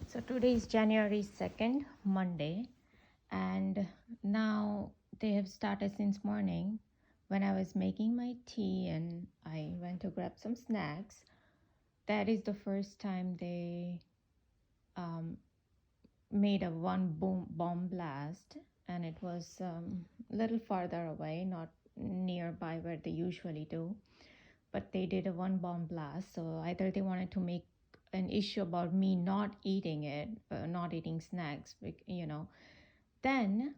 So today is January 2nd, Monday, and now they have started since morning when I was making my tea and I went to grab some snacks. That is the first time they um, made a one bomb blast, and it was a little farther away, not nearby where they usually do, but they did a one bomb blast. So either they wanted to make an issue about me not eating it, not eating snacks, Then,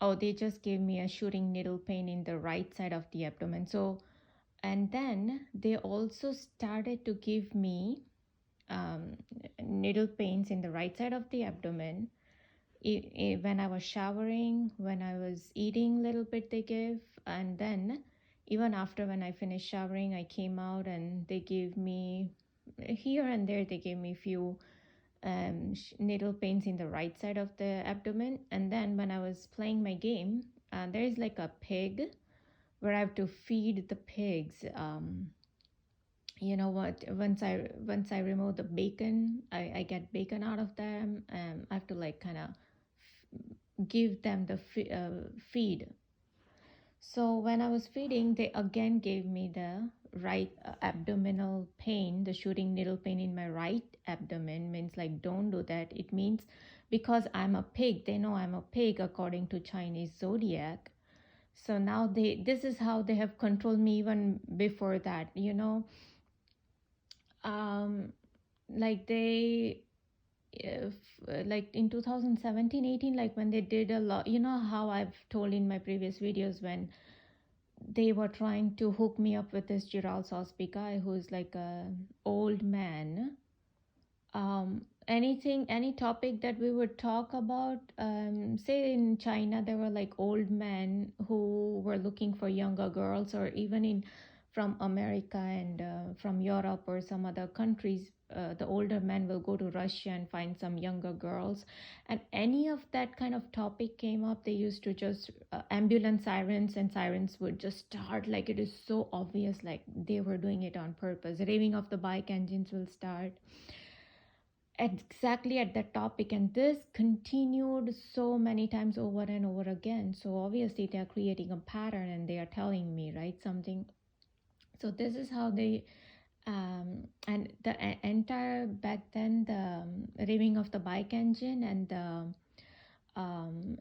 oh, they just gave me a shooting needle pain in the right side of the abdomen. So, and then they also started to give me um, needle pains in the right side of the abdomen. When I was showering, when I was eating, little bit they gave, and then even after when I finished showering, I came out and they gave me here and there. They gave me few needle pains in the right side of the abdomen. And then when I was playing my game, there is like a pig where I have to feed the pigs. You know what? Once I remove the bacon, I get bacon out of them. I have to like kind of give them the feed. So when I was feeding, they again gave me the right abdominal pain, the shooting needle pain in my right abdomen. Means like, don't do that. It means because I'm a pig, they know I'm a pig according to Chinese zodiac. So now this is how they have controlled me even before that, um, like they if like in 2017-18, like when they did a lot, how I've told in my previous videos, when they were trying to hook me up with this Giral Sosby guy who's like a old man. Any topic that we would talk about, say in China there were like old men who were looking for younger girls, or even in from America and from Europe or some other countries, the older men will go to Russia and find some younger girls. And any of that kind of topic came up, they used to just ambulance sirens, and sirens would just start. Like, it is so obvious, like they were doing it on purpose. Raving of the bike engines will start exactly at that topic, and this continued so many times over and over again. So obviously they are creating a pattern and they are telling me, right, something. So this is how they and the entire back then, the raving of the bike engine and the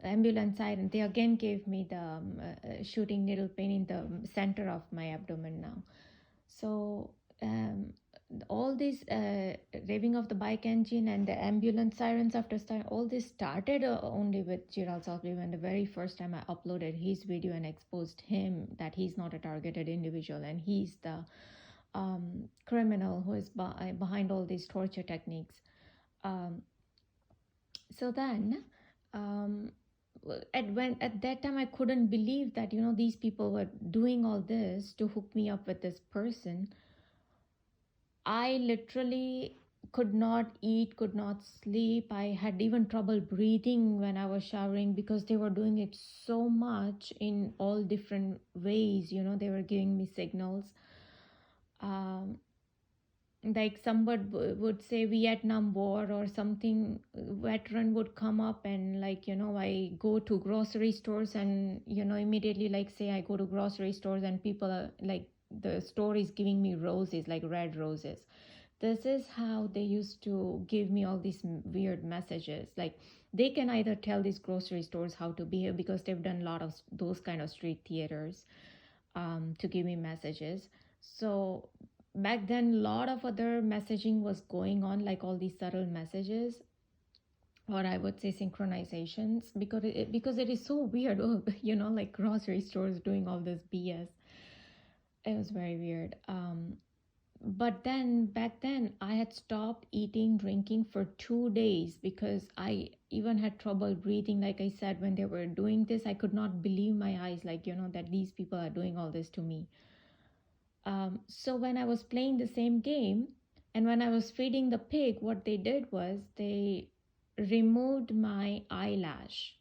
ambulance siren, they again gave me the shooting needle pain in the center of my abdomen now. So all this raving of the bike engine and the ambulance sirens after start, all this started only with Giral Sosby when the very first time I uploaded his video and exposed him that he's not a targeted individual and he's the criminal who is behind all these torture techniques. Um, so then at that time I couldn't believe that these people were doing all this to hook me up with this person. I literally could not eat, could not sleep. I had even trouble breathing when I was showering because they were doing it so much in all different ways. They were giving me signals. Like somebody would say Vietnam War or something, veteran would come up and like, I go to grocery stores and, immediately like say I go to grocery stores and people are like, the store is giving me roses, like red roses. This is how they used to give me all these weird messages. Like they can either tell these grocery stores how to behave because they've done a lot of those kind of street theaters to give me messages. So back then a lot of other messaging was going on, like all these subtle messages, or I would say synchronizations, because it is so weird. Like grocery stores doing all this BS. It was very weird. But then back then I had stopped eating, drinking for 2 days because I even had trouble breathing. Like I said, when they were doing this, I could not believe my eyes, like that these people are doing all this to me. So when I was playing the same game and when I was feeding the pig, what they did was they removed my eyelash.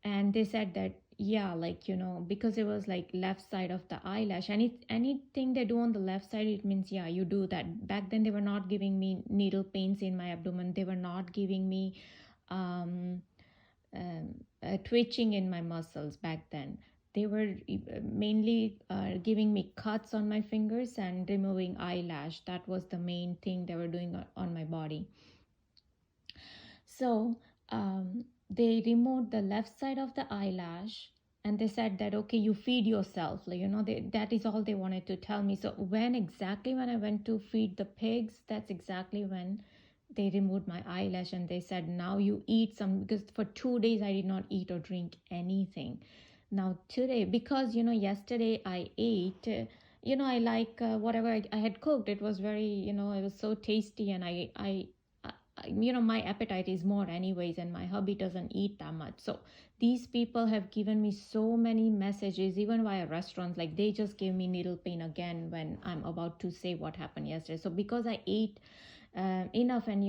And they said that yeah, like, because it was like left side of the eyelash, and anything they do on the left side, it means, yeah, you do that. Back then they were not giving me needle pains in my abdomen, they were not giving me um, twitching in my muscles. Back then they were mainly giving me cuts on my fingers and removing eyelash. That was the main thing they were doing on my body. So they removed the left side of the eyelash, and they said that, okay, you feed yourself. Like, that is all they wanted to tell me. So when I went to feed the pigs, that's exactly when they removed my eyelash, and they said, now you eat some, because for 2 days I did not eat or drink anything. Now today, because yesterday I ate, I like whatever I had cooked. It was very, it was so tasty, and my appetite is more anyways, and my hubby doesn't eat that much. So these people have given me so many messages, even via restaurants, like they just gave me needle pain again when I'm about to say what happened yesterday. So because I ate enough, and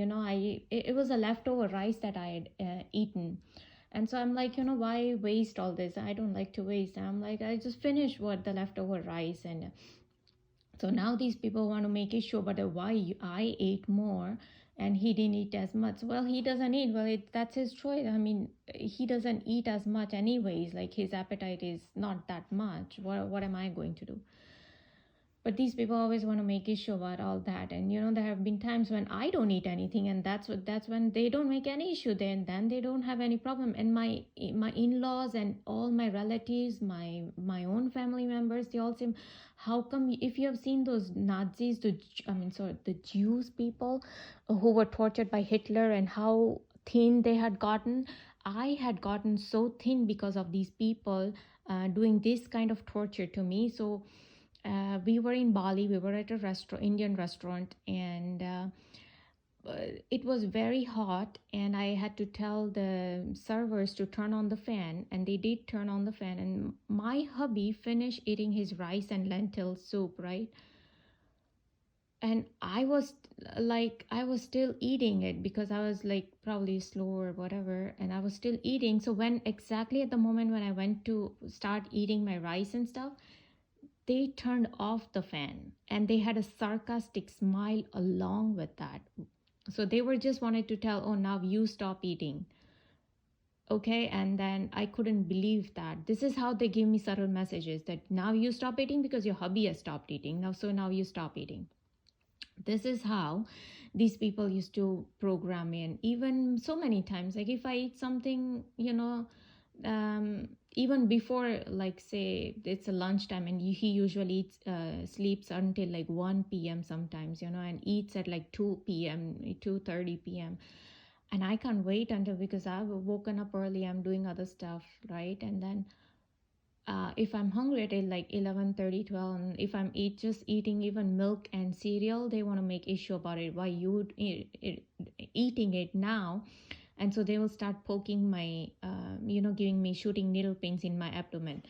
it was a leftover rice that I had eaten, and so I'm like, why waste all this? I don't like to waste. I'm like, I just finished what the leftover rice. And so now these people want to make it sure, but why I ate more and he didn't eat as much? Well, he doesn't eat. Well, that's his choice. I mean, he doesn't eat as much anyways. Like, his appetite is not that much. What am I going to do? But these people always want to make issue about all that. And there have been times when I don't eat anything, and that's when they don't make any issue. Then they don't have any problem. And my in-laws and all my relatives, my own family members, they all say, how come, if you have seen those Nazis, the Jews people who were tortured by Hitler, and how thin they had gotten, I had gotten so thin because of these people doing this kind of torture to me. So we were in Bali. We were at a Indian restaurant, and it was very hot. And I had to tell the servers to turn on the fan, and they did turn on the fan. And my hubby finished eating his rice and lentil soup, right? And I was still eating it, because I was like probably slow or whatever, and I was still eating. So when exactly at the moment when I went to start eating my rice and stuff, they turned off the fan, and they had a sarcastic smile along with that. So they were just wanted to tell, oh, now you stop eating. Okay. And then I couldn't believe that. This is how they give me subtle messages, that now you stop eating because your hubby has stopped eating. Now you stop eating. This is how these people used to program me. And even so many times, like if I eat something, even before, like say it's a lunchtime, and he usually eats, sleeps until like 1 p.m. sometimes, and eats at like 2 p.m, 2:30 p.m, and I can't wait until, because I've woken up early, I'm doing other stuff, right? And then if I'm hungry at like 11:30, 12, and if I'm eating even milk and cereal, they want to make issue about it. Why you eating it now? And so they will start poking my, giving me shooting needle pains in my abdomen.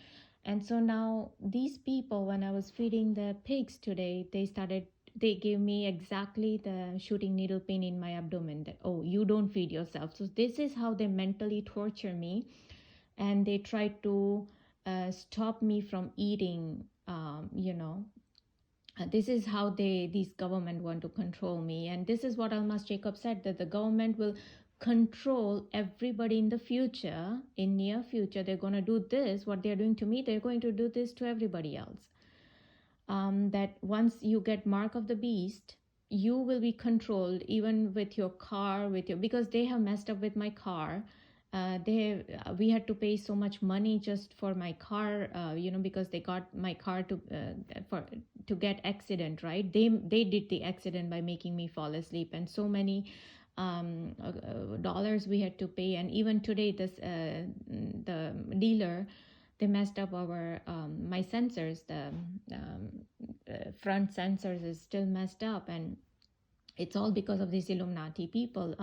And so now these people, when I was feeding the pigs today, they gave me exactly the shooting needle pain in my abdomen, that, oh, you don't feed yourself. So this is how they mentally torture me, and they try to stop me from eating. This is how these government want to control me. And this is what Almas Jacob said, that the government will control everybody in the future. In near future, they're going to do this, what they're doing to me, they're going to do this to everybody else. That once you get mark of the beast, you will be controlled, even with your car, because they have messed up with my car. We had to pay so much money just for my car, because they got my car to get accident, right? They did the accident by making me fall asleep, and so many dollars we had to pay. And even today, the dealer, they messed up our my sensors. The front sensors is still messed up, and it's all because of these Illuminati people.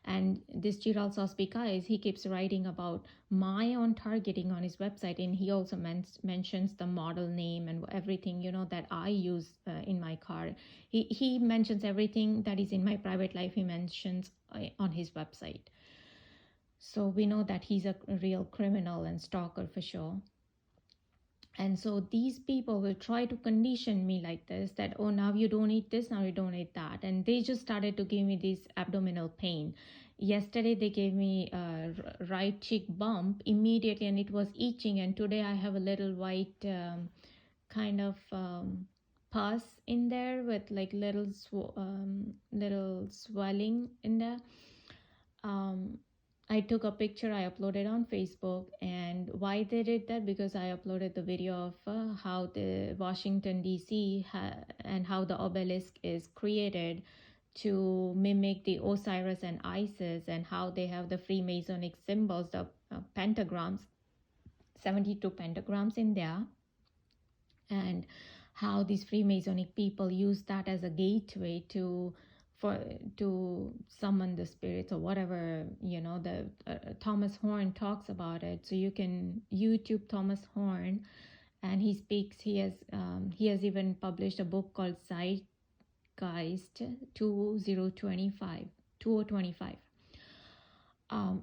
And this Chiral Sospikais, he keeps writing about my own targeting on his website, and he also mentions the model name and everything, that I use in my car. He mentions everything that is in my private life. He mentions on his website. So we know that he's a real criminal and stalker for sure. And so these people will try to condition me like this, that, oh, now you don't eat this, now you don't eat that. And they just started to give me this abdominal pain. Yesterday, they gave me a right cheek bump immediately and it was itching. And today, I have a little white kind of pus in there with like little swelling in there. um, I took a picture, I uploaded on Facebook. And why they did that? Because I uploaded the video of how the Washington DC and how the obelisk is created to mimic the Osiris and Isis, and how they have the Freemasonic symbols, the pentagrams, 72 pentagrams in there, and how these Freemasonic people use that as a gateway for to summon the spirits or whatever. The Thomas Horn talks about it, so you can YouTube Thomas Horn, and he speaks. He has even published a book called Zeitgeist 2025.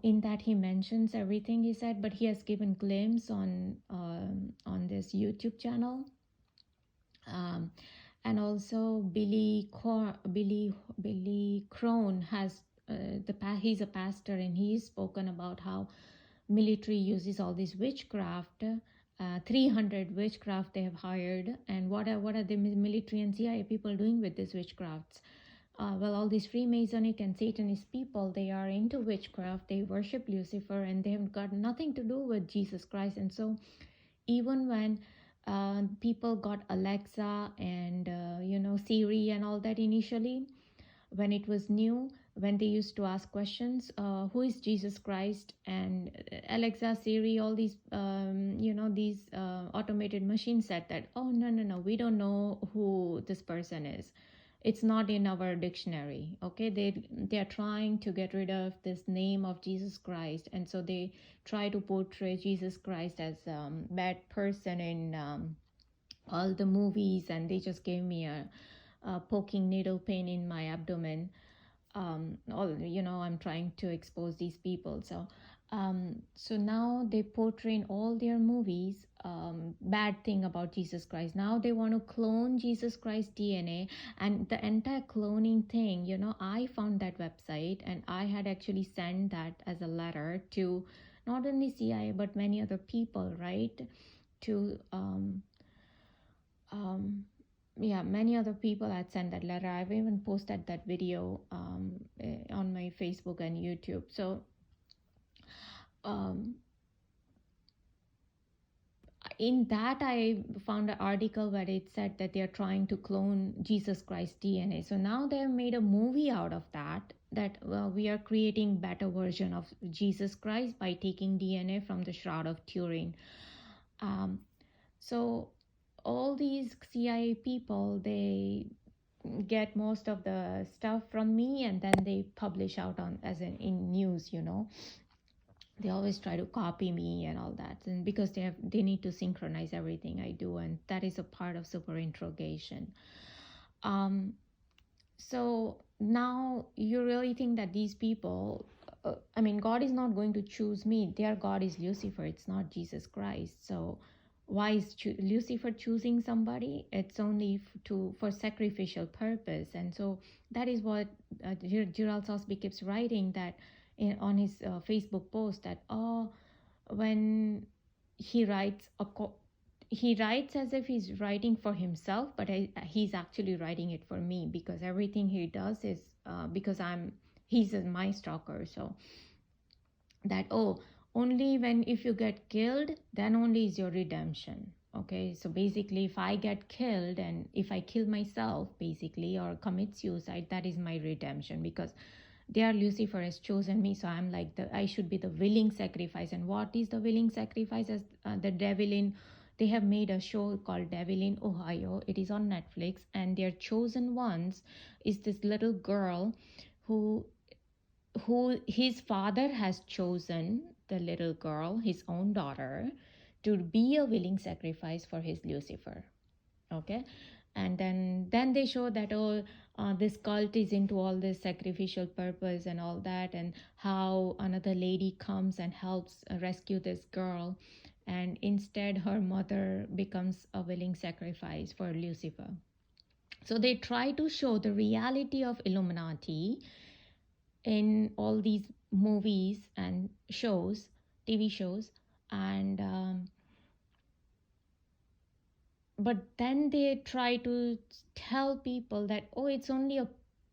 In that he mentions everything he said, but he has given glimpse on this YouTube channel. And also Billy Crone has he's a pastor, and he's spoken about how military uses all this witchcraft. 300 witchcraft they have hired, and what are the military and CIA people doing with these witchcrafts? Well, all these Freemasonic and Satanist people, they are into witchcraft, they worship Lucifer, and they have got nothing to do with Jesus Christ. And so even when people got Alexa and Siri and all that initially, when it was new, when they used to ask questions, who is Jesus Christ? And Alexa, Siri, all these these automated machines said that, oh, no, we don't know who this person is. It's not in our dictionary. Okay, they are trying to get rid of this name of Jesus Christ, and so they try to portray Jesus Christ as bad person in all the movies. And they just gave me a poking needle pain in my abdomen. I'm trying to expose these people. So now they portray in all their movies bad thing about Jesus Christ. Now they want to clone Jesus Christ DNA, and the entire cloning thing. I found that website, and I had actually sent that as a letter to not only CIA but many other people, right? To yeah, many other people had sent that letter. I've even posted that video on my Facebook and YouTube. So in that, I found an article where it said that they're trying to clone Jesus Christ DNA. So now they have made a movie out of that, well, we are creating better version of Jesus Christ by taking DNA from the Shroud of Turin. So all these CIA people, they get most of the stuff from me, and then they publish out in news. They always try to copy me and all that, and because they need to synchronize everything I do, and that is a part of super interrogation. So now you really think that these people, God is not going to choose me. Their God is Lucifer, it's not Jesus Christ. So why is Lucifer choosing somebody? It's only for sacrificial purpose. And so that is what Gerald Sosby keeps writing, that on his Facebook post, that when he writes as if he's writing for himself, but he's actually writing it for me, because everything he does is because he's my stalker. So that, only if you get killed, then only is your redemption. Okay, so basically, if I get killed and if I kill myself, basically, or commit suicide, that is my redemption, because Lucifer has chosen me. So I'm like, I should be the willing sacrifice. And what is the willing sacrifice? As the devil they have made a show called Devil in Ohio. It is on Netflix, and their chosen ones is this little girl who his father has chosen, the little girl, his own daughter, to be a willing sacrifice for his Lucifer. Okay, And then they show that, oh, this cult is into all this sacrificial purpose and all that, and how another lady comes and helps rescue this girl, and instead her mother becomes a willing sacrifice for Lucifer. So they try to show the reality of Illuminati in all these movies and shows, TV shows, and but then they try to tell people that, oh, it's only a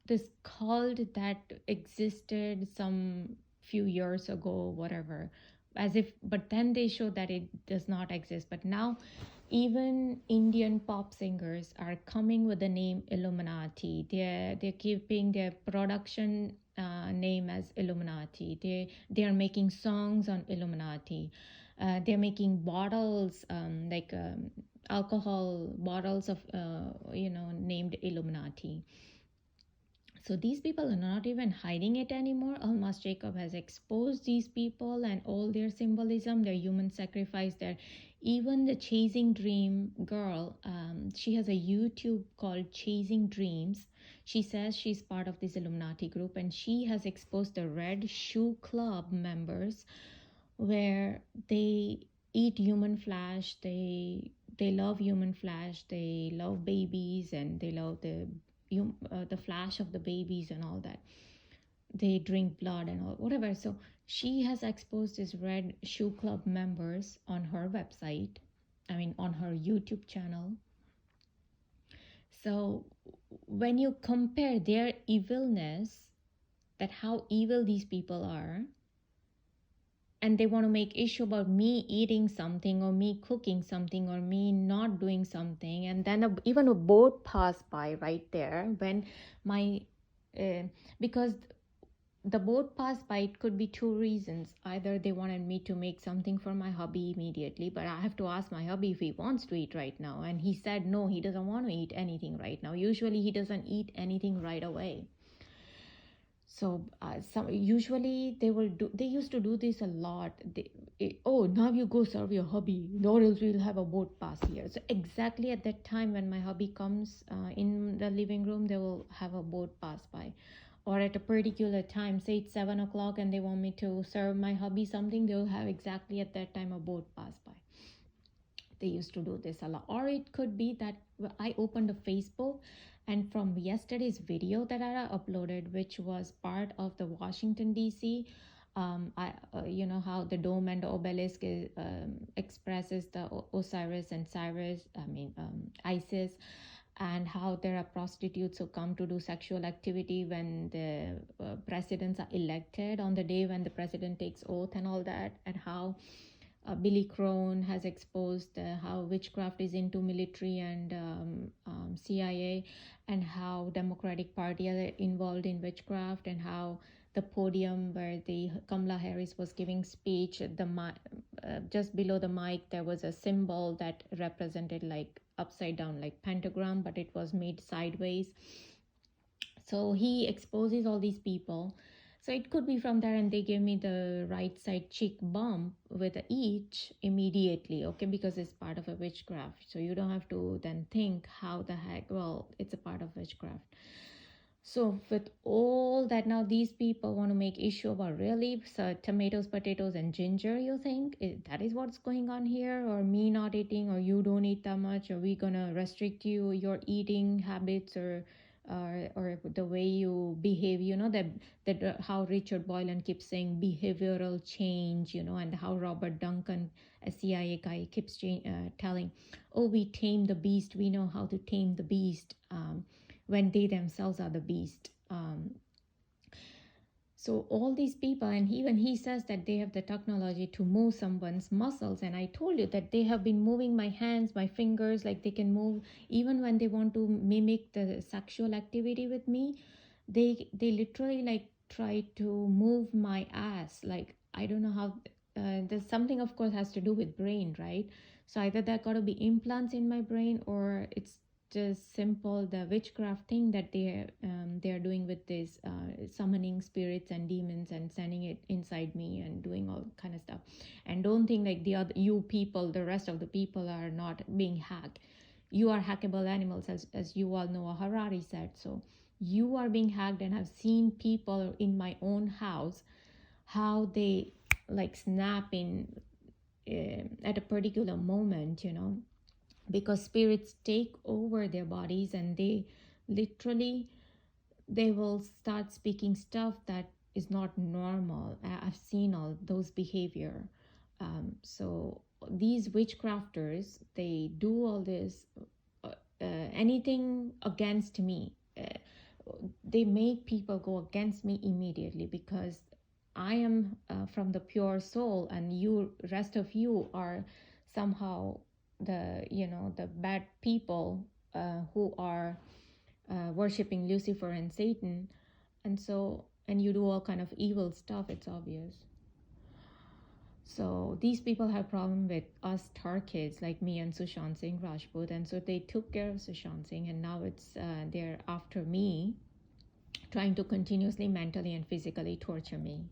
this cult that existed some few years ago, whatever, as if, but then they show that it does not exist. But now even Indian pop singers are coming with the name Illuminati. They're keeping their production name as Illuminati. They are making songs on Illuminati. They're making bottles, alcohol bottles of named Illuminati. So these people are not even hiding it anymore. Almas Jacob has exposed these people and all their symbolism, their human sacrifice, their even the Chasing Dream girl. She has a YouTube called Chasing Dreams. She says she's part of this Illuminati group, and she has exposed the Red Shoe Club members, where they eat human flesh. They love human flesh. They love babies, and they love the flesh of the babies and all that. They drink blood and all whatever. So she has exposed these Red Shoe Club members on her website. I mean, on her YouTube channel. So when you compare their evilness, that how evil these people are, and they want to make issue about me eating something or me cooking something or me not doing something, and then even a boat passed by right there when my because the boat passed by. It could be two reasons. Either they wanted me to make something for my hubby immediately, but I have to ask my hubby if he wants to eat right now, and he said no, he doesn't want to eat anything right now. Usually he doesn't eat anything right away. So usually they used to do this a lot. Oh, now you go serve your hubby, or else we'll have a boat pass here. So exactly at that time when my hubby comes in the living room, they will have a boat pass by. Or at a particular time, say it's 7 o'clock, and they want me to serve my hubby something, they'll have exactly at that time a boat pass by. They used to do this a lot. Or it could be that I opened a Facebook, and from yesterday's video that I uploaded, which was part of the Washington DC, you know how the dome and the obelisk expresses the Osiris and Cyrus, Isis, and how there are prostitutes who come to do sexual activity when the presidents are elected, on the day when the president takes oath and all that, and how Billy Crone has exposed how witchcraft is into military and CIA, and how Democratic Party are involved in witchcraft, and how the podium where the Kamala Harris was giving speech, just below the mic there was a symbol that represented like upside down, like pentagram, but it was made sideways. So he exposes all these people. So it could be from there, and they gave me the right side cheek bump with each immediately, okay, because it's part of a witchcraft. So you don't have to then think how the heck, well, it's a part of witchcraft. So with all that, now these people want to make issue about really tomatoes, potatoes, and ginger. You think that is what's going on here, or me not eating, or you don't eat that much, or we gonna restrict your eating habits, or the way you behave, you know, that how Richard Boylan keeps saying behavioral change, you know, and how Robert Duncan, a CIA guy, keeps telling, oh, we tame the beast, we know how to tame the beast, when they themselves are the beast. So all these people, and even he says that they have the technology to move someone's muscles, and I told you that they have been moving my hands, my fingers, like they can move even when they want to mimic the sexual activity with me. They literally like try to move my ass, like I don't know how. There's something, of course, has to do with brain, right? So either that got to be implants in my brain, or it's just simple the witchcraft thing that they are doing with this summoning spirits and demons and sending it inside me and doing all kind of stuff. And don't think like the rest of the people are not being hacked. you are hackable animals, as you all know, Harari said. So you are being hacked, and I've seen people in my own house how they like snap in at a particular moment, because spirits take over their bodies, and they literally, they will start speaking stuff that is not normal. I've seen all those behavior. So these witchcrafters, they do all this, anything against me. They make people go against me immediately, because I am from the pure soul, and you, rest of you, are somehow the bad people who are worshiping Lucifer and Satan. And you do all kind of evil stuff, it's obvious. So these people have problem with us tar kids like me and Sushant Singh Rajput, and so they took care of Sushant Singh, and now it's they're after me, trying to continuously mentally and physically torture me.